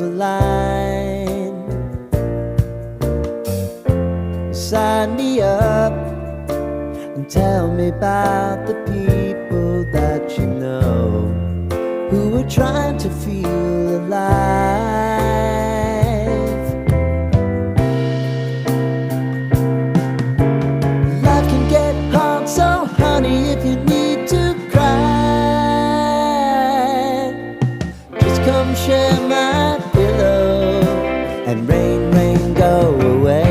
a line. Sign me up and tell me about the people that you know who are trying to feel alive. Life can get hard, so honey, if you need to cry, just come share my pillow and rain, rain, go away.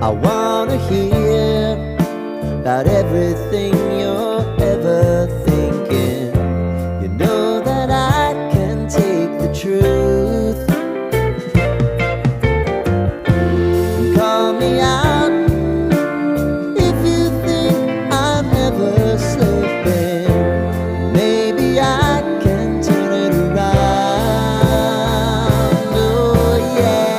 I wanna hear about everything you're ever thinking. You know that I can take the truth. Call me out if you think I'm ever slipping. Maybe I can turn it around. Oh yeah.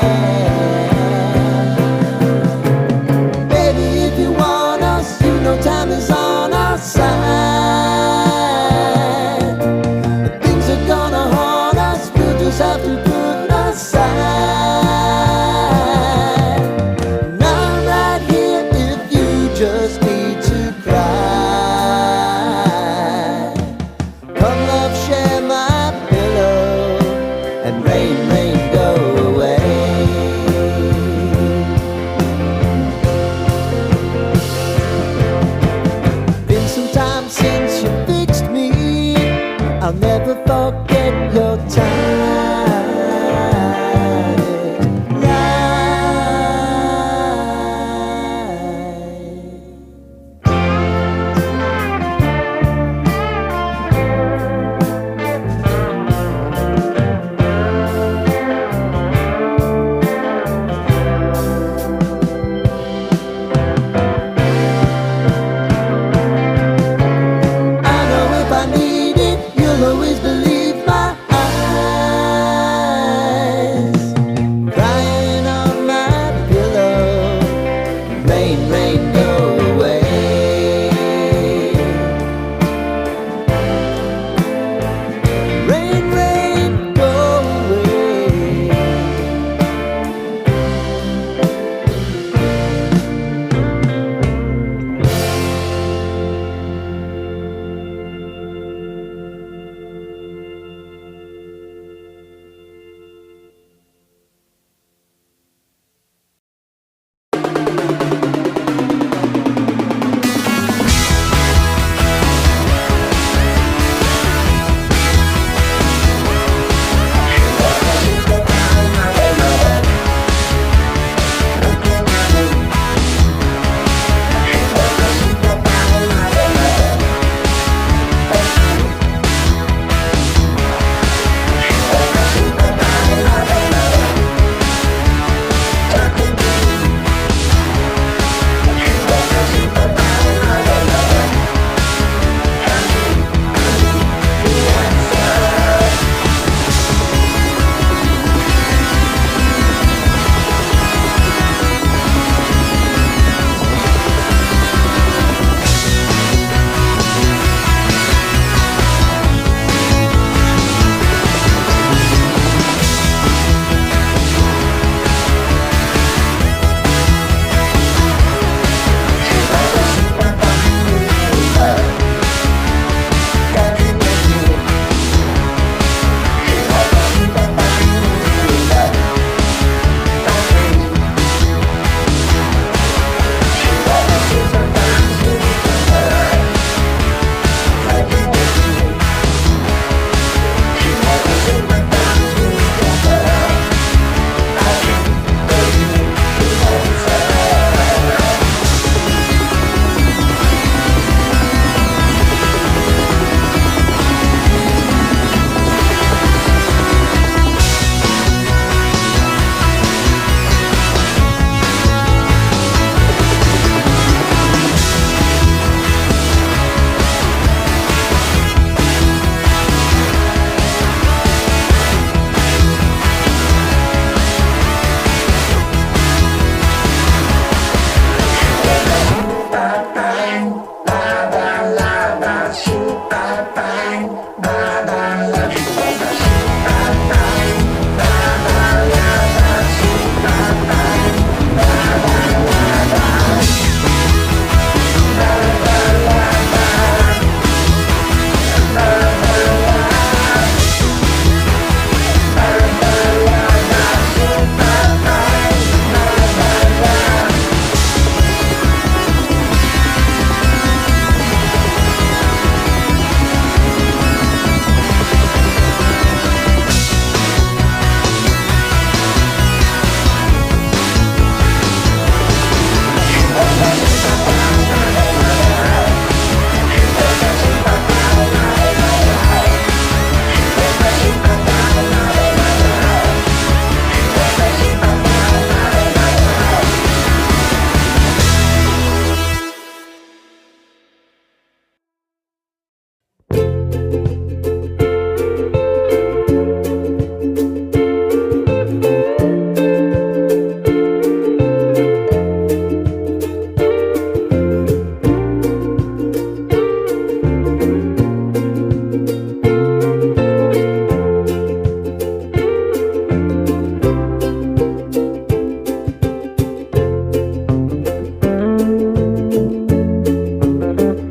Time is on our side. But things are gonna haunt us, we'll just have to put aside. And I'm right here if you just need to cry. Come love, share my pillow and rain, rain,